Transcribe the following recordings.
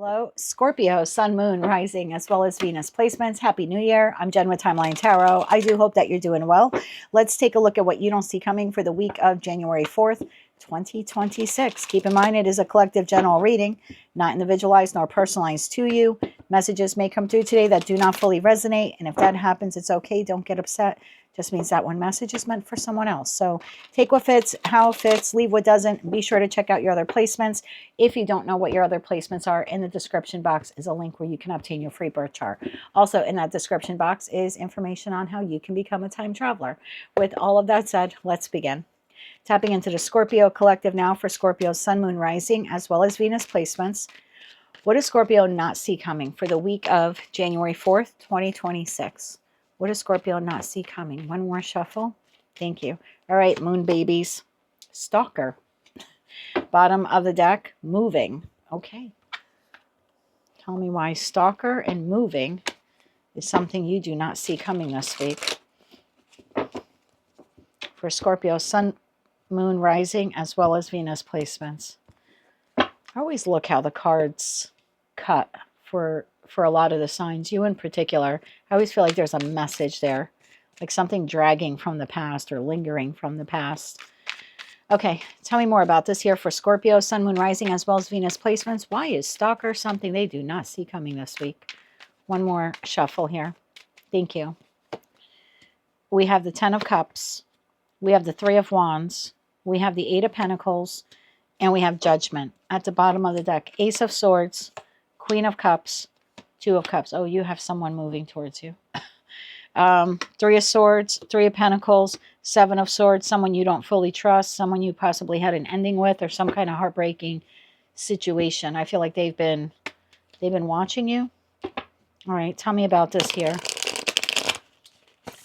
Hello, Scorpio, Sun, Moon, Rising, as well as Venus placements. Happy New Year. I'm Jen with Timeline Tarot. I do hope that you're doing well. Let's take a look at what you don't see coming for the week of January 4th, 2026. Keep in mind, it is a collective general reading, not individualized nor personalized to you. Messages may come through today that do not fully resonate, and if that happens, it's okay. Don't get upset. Just means that one message is meant for someone else. So take what fits, how it fits, leave what doesn't. Be sure to check out your other placements. If you don't know what your other placements are, in the description box is a link where you can obtain your free birth chart. Also in that description box is information on how you can become a time traveler. With all of that said, let's begin. Tapping into the Scorpio collective now for Scorpio, Sun, Moon, Rising, as well as Venus placements. What does Scorpio not see coming for the week of January 4th, 2026? What does Scorpio not see coming? One more shuffle. Thank you. All right, moon babies. Stalker. Bottom of the deck, moving. Okay. Tell me why stalker and moving is something you do not see coming this week. For Scorpio, Sun, Moon, Rising, as well as Venus placements. I always look how the cards cut for a lot of the signs, you in particular. I always feel like there's a message there, like something dragging from the past or lingering from the past. Okay, tell me more about this here for Scorpio, Sun, Moon, Rising, as well as Venus placements. Why is stalker something they do not see coming this week? One more shuffle here. Thank you. We have the Ten of Cups. We have the Three of Wands. We have the Eight of Pentacles. And we have Judgment at the bottom of the deck. Ace of Swords, Queen of Cups, Two of Cups. Oh, you have someone moving towards you. Three of Swords, Three of Pentacles, Seven of Swords, someone you don't fully trust, someone you possibly had an ending with, or some kind of heartbreaking situation. I feel like they've been watching you. All right, tell me about this here.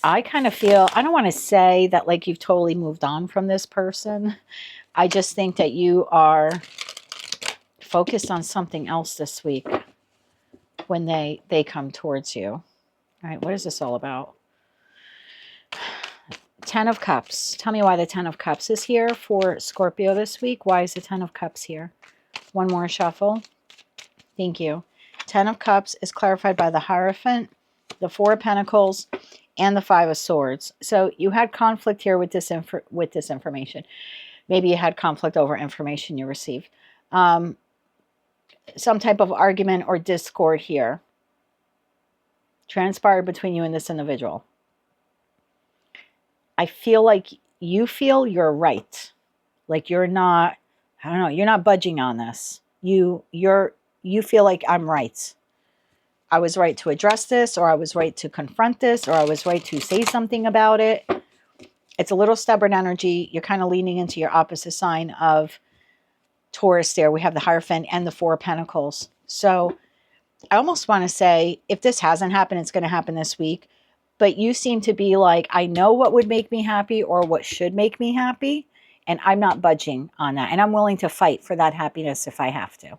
I kind of feel, I don't want to say that like you've totally moved on from this person. I just think that you are focused on something else this week when they come towards you. All right, what is this all about? Ten of Cups. Tell me why the Ten of Cups is here for Scorpio this week. Why is the Ten of Cups here? One more shuffle. Thank you. Ten of Cups is clarified by the Hierophant, the Four of Pentacles, and the Five of Swords. So you had conflict here with this information. Maybe you had conflict over information you received. Some type of argument or discord here transpired between you and this individual. I feel like you feel you're right. Like you're not, I don't know, you're not budging on this. You feel like I'm right. I was right to address this, or I was right to confront this, or I was right to say something about it. It's a little stubborn energy. You're kind of leaning into your opposite sign of Taurus there. We have the Hierophant and the Four of Pentacles. So I almost want to say, if this hasn't happened, it's going to happen this week. But you seem to be like, I know what would make me happy or what should make me happy, and I'm not budging on that. And I'm willing to fight for that happiness if I have to.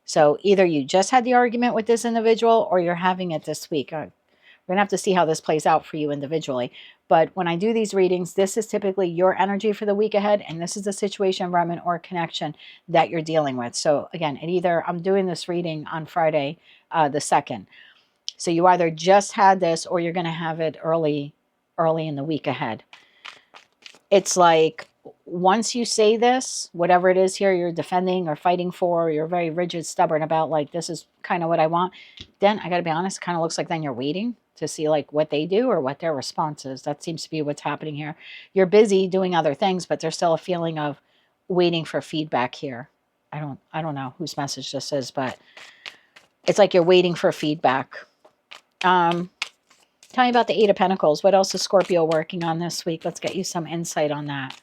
So either you just had the argument with this individual or you're having it this week. We're going to have to see how this plays out for you individually. But when I do these readings, this is typically your energy for the week ahead. And this is the situation, environment, or connection that you're dealing with. So again, I'm doing this reading on Friday, the 2nd. So you either just had this or you're going to have it early in the week ahead. It's like once you say this, whatever it is here you're defending or fighting for, or you're very rigid, stubborn about, like, this is kind of what I want, then I got to be honest, it kind of looks like then you're waiting to see like what they do or what their response is. That seems to be what's happening here. You're busy doing other things, but there's still a feeling of waiting for feedback here. I don't know whose message this is, but it's like you're waiting for feedback. Tell me about the Eight of Pentacles. What else is Scorpio working on this week? Let's get you some insight on that.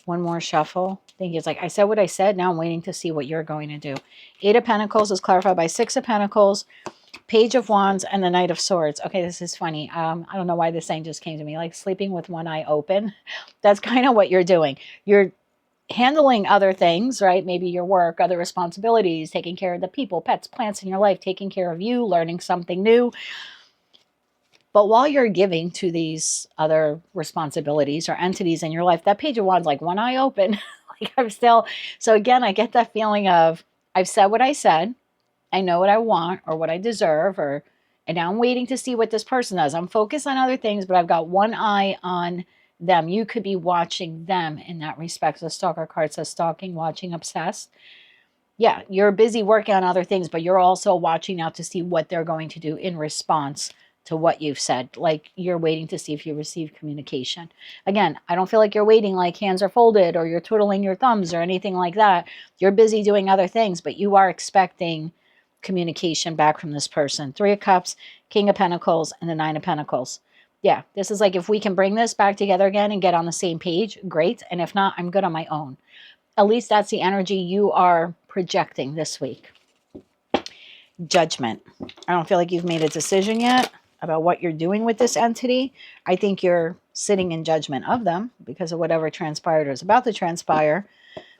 One more shuffle. I think it's like, I said what I said. Now I'm waiting to see what you're going to do. Eight of Pentacles is clarified by Six of Pentacles, Page of Wands, and the Knight of Swords. Okay, this is funny. I don't know why this thing just came to me. Like sleeping with one eye open. That's kind of what you're doing. You're handling other things, right? Maybe your work, other responsibilities, taking care of the people, pets, plants in your life, taking care of you, learning something new. But while you're giving to these other responsibilities or entities in your life, that Page of Wands, like one eye open, like I'm still, so again, I get that feeling of, I've said what I said. I know what I want or what I deserve, and now I'm waiting to see what this person does. I'm focused on other things, but I've got one eye on them. You could be watching them in that respect. The stalker card says stalking, watching, obsessed. Yeah, you're busy working on other things, but you're also watching out to see what they're going to do in response to what you've said. Like you're waiting to see if you receive communication. Again, I don't feel like you're waiting like hands are folded or you're twiddling your thumbs or anything like that. You're busy doing other things, but you are expecting communication back from this person. 3 of Cups, King of Pentacles, and the 9 of Pentacles. Yeah, this is like if we can bring this back together again and get on the same page, great. And if not, I'm good on my own. At least that's the energy you are projecting this week. Judgment. I don't feel like you've made a decision yet about what you're doing with this entity. I think you're sitting in judgment of them because of whatever transpired or is about to transpire.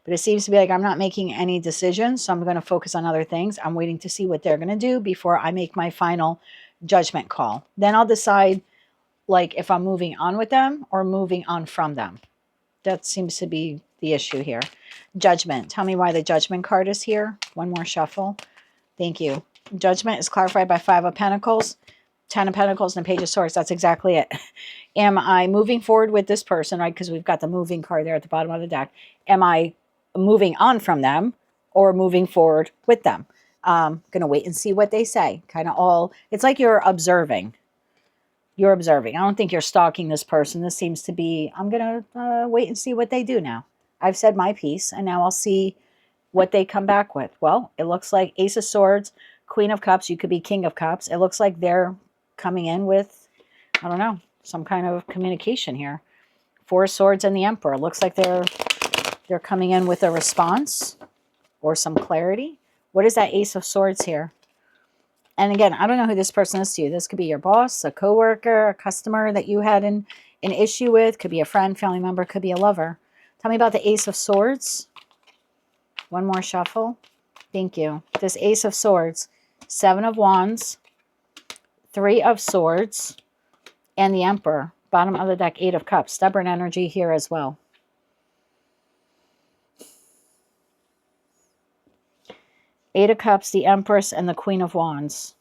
But it seems to be like I'm not making any decisions, so I'm going to focus on other things. I'm waiting to see what they're going to do before I make my final judgment call. Then I'll decide like if I'm moving on with them or moving on from them. That seems to be the issue here. Judgment. Tell me why the Judgment card is here. One more shuffle. Thank you. Judgment is clarified by 5 of Pentacles, 10 of Pentacles, and the Page of Swords. That's exactly it. Am I moving forward with this person, right? Because we've got the moving card there at the bottom of the deck. Am I moving on from them or moving forward with them? Going to wait and see what they say. Kind of all, it's like you're observing. You're observing. I don't think you're stalking this person. This seems to be, I'm going to wait and see what they do now. I've said my piece, and now I'll see what they come back with. Well, it looks like Ace of Swords, Queen of Cups. You could be King of Cups. It looks like they're coming in with, I don't know, some kind of communication here. 4 of Swords and the Emperor. It looks like they're coming in with a response or some clarity. What is that Ace of Swords here? And again, I don't know who this person is to you. This could be your boss, a coworker, a customer that you had an issue with. Could be a friend, family member, could be a lover. Tell me about the Ace of Swords. One more shuffle. Thank you. This Ace of Swords, 7 of Wands, 3 of Swords, and the Emperor. Bottom of the deck, 8 of Cups. Stubborn energy here as well. Eight of Cups, the Empress, and the Queen of Wands.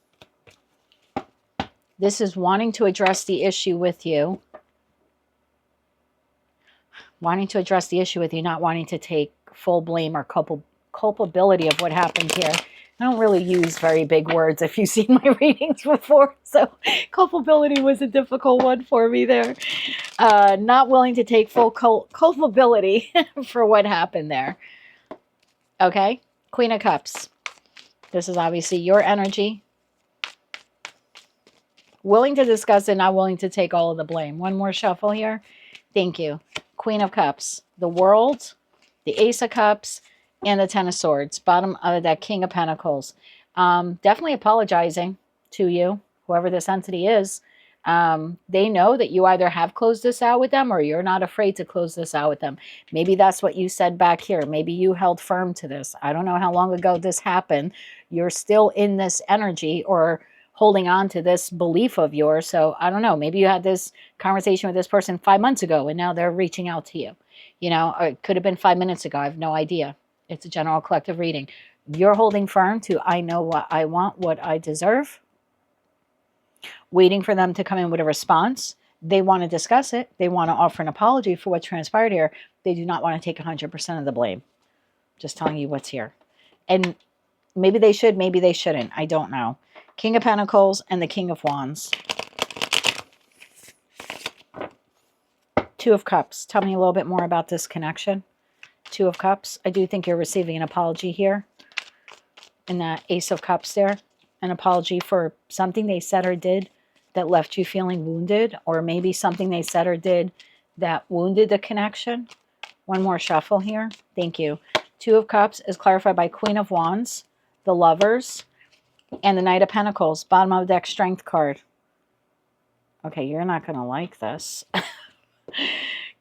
This is wanting to address the issue with you. Wanting to address the issue with you, not wanting to take full blame or culpability of what happened here. I don't really use very big words if you've seen my readings before, so culpability was a difficult one for me there. Not willing to take full culpability for what happened there. Okay, Queen of Cups. This is obviously your energy. Willing to discuss it, not willing to take all of the blame. One more shuffle here. Thank you. Queen of Cups, the World, the Ace of Cups, and the 10 of Swords. Bottom of that King of Pentacles. Definitely apologizing to you, whoever this entity is. They know that you either have closed this out with them or you're not afraid to close this out with them. Maybe that's what you said back here. Maybe you held firm to this. I don't know how long ago this happened. You're still in this energy or holding on to this belief of yours. So I don't know. Maybe you had this conversation with this person 5 months ago and now they're reaching out to you. You know, or it could have been 5 minutes ago. I have no idea. It's a general collective reading. You're holding firm to I know what I want, what I deserve. Waiting for them to come in with a response. They want to discuss it. They want to offer an apology for what transpired here. They do not want to take 100% of the blame. Just telling you what's here. And maybe they should, maybe they shouldn't. I don't know. King of Pentacles and the King of Wands. 2 of Cups. Tell me a little bit more about this connection. 2 of Cups. I do think you're receiving an apology here. And that Ace of Cups there. An apology for something they said or did that left you feeling wounded. Or maybe something they said or did that wounded the connection. One more shuffle here. Thank you. 2 of Cups is clarified by Queen of Wands, the Lovers, and the Knight of Pentacles. Bottom of the deck, Strength card. Okay, you're not going to like this.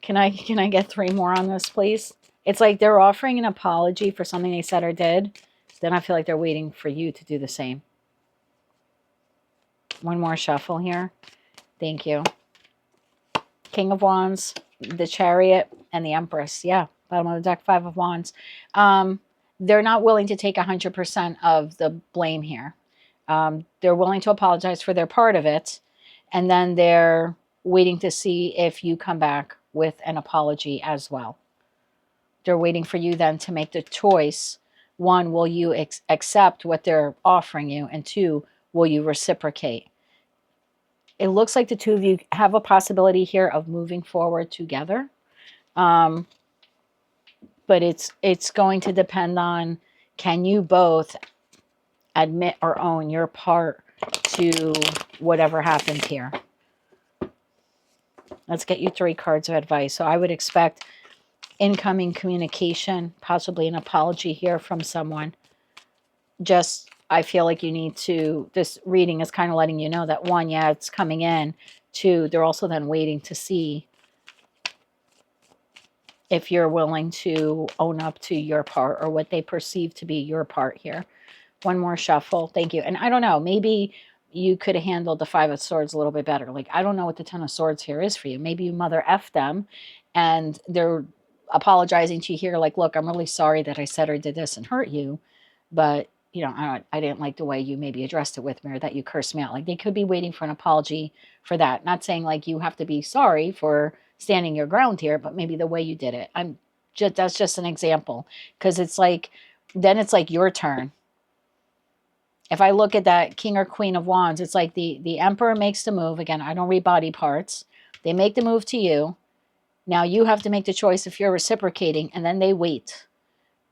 Can I get 3 more on this, please? It's like they're offering an apology for something they said or did. Then I feel like they're waiting for you to do the same. One more shuffle here. Thank you. King of Wands, the Chariot, and the Empress. Yeah, bottom of the deck, 5 of Wands. they're not willing to take 100% of the blame here. They're willing to apologize for their part of it, and then they're waiting to see if you come back with an apology as well. They're waiting for you then to make the choice. One, will you accept what they're offering you? And two, will you reciprocate? It looks like the two of you have a possibility here of moving forward together. But it's going to depend on, can you both admit or own your part to whatever happens here? Let's get you 3 cards of advice. So I would expect incoming communication, possibly an apology here from someone. Just, I feel like you need to, this reading is kind of letting you know that 1, yeah, it's coming in. 2, they're also then waiting to see if you're willing to own up to your part or what they perceive to be your part here. 1 more shuffle. Thank you. And I don't know, maybe you could have handled the 5 of Swords a little bit better. Like, I don't know what the 10 of Swords here is for you. Maybe you mother F them and they're apologizing to you here. Like, look, I'm really sorry that I said or did this and hurt you. But, you know, I didn't like the way you maybe addressed it with me, or that you cursed me out. Like, they could be waiting for an apology for that. Not saying like you have to be sorry for standing your ground here, but maybe the way you did it. That's just an example. Because it's like, then it's like your turn. If I look at that King or Queen of Wands, it's like the Emperor makes the move. Again, I don't read body parts. They make the move to you. Now you have to make the choice if you're reciprocating, and then they wait.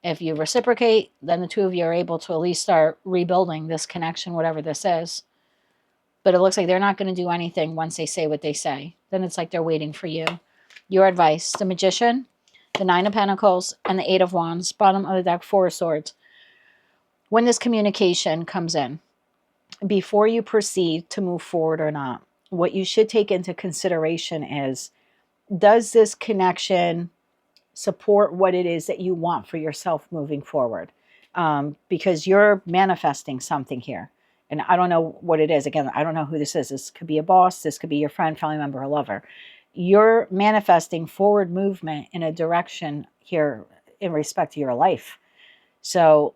If you reciprocate, then the two of you are able to at least start rebuilding this connection, whatever this is. But it looks like they're not going to do anything once they say what they say. Then it's like they're waiting for you. Your advice: the Magician, the 9 of Pentacles, and the 8 of Wands. Bottom of the deck, 4 of Swords. When this communication comes in, before you proceed to move forward or not, what you should take into consideration is, does this connection support what it is that you want for yourself moving forward? Because you're manifesting something here. And I don't know what it is. Again, I don't know who this is. This could be a boss. This could be your friend, family member, or lover. You're manifesting forward movement in a direction here in respect to your life. So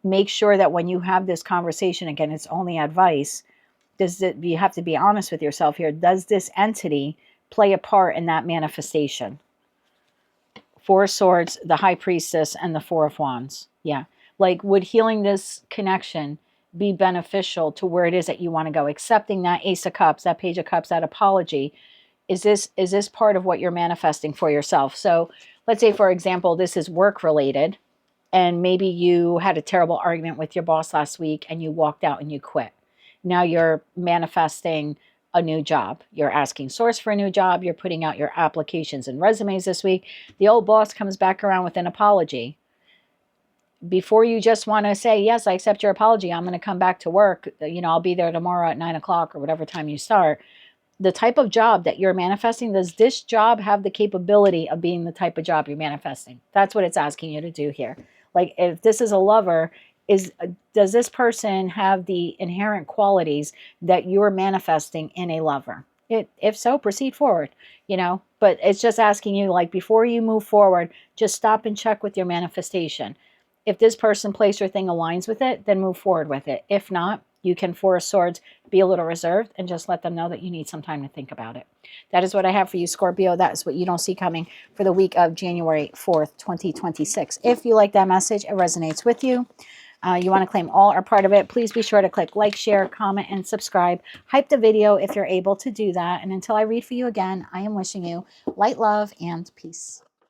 make sure that when you have this conversation, again, it's only advice. You have to be honest with yourself here. Does this entity play a part in that manifestation? 4 of Swords, the High Priestess, and the 4 of Wands. Yeah. Like, would healing this connection be beneficial to where it is that you want to go? Accepting that Ace of Cups, that Page of Cups, that apology. Is this part of what you're manifesting for yourself? So let's say, for example, this is work related. And maybe you had a terrible argument with your boss last week and you walked out and you quit. Now you're manifesting a new job. You're asking source for a new job. You're putting out your applications and resumes this week. The old boss comes back around with an apology. Before you just want to say, yes, I accept your apology, I'm going to come back to work. You know, I'll be there tomorrow at 9 o'clock or whatever time you start. The type of job that you're manifesting, does this job have the capability of being the type of job you're manifesting? That's what it's asking you to do here. Like, if this is a lover, does this person have the inherent qualities that you're manifesting in a lover? If so, proceed forward, you know. But it's just asking you, like, before you move forward, just stop and check with your manifestation. If this person, place, or thing aligns with it, then move forward with it. If not, you can, 4 of Swords, be a little reserved and just let them know that you need some time to think about it. That is what I have for you, Scorpio. That is what you don't see coming for the week of January 4th, 2026. If you like that message, it resonates with you, you want to claim all or part of it, please be sure to click like, share, comment, and subscribe. Hype the video if you're able to do that. And until I read for you again, I am wishing you light, love, and peace.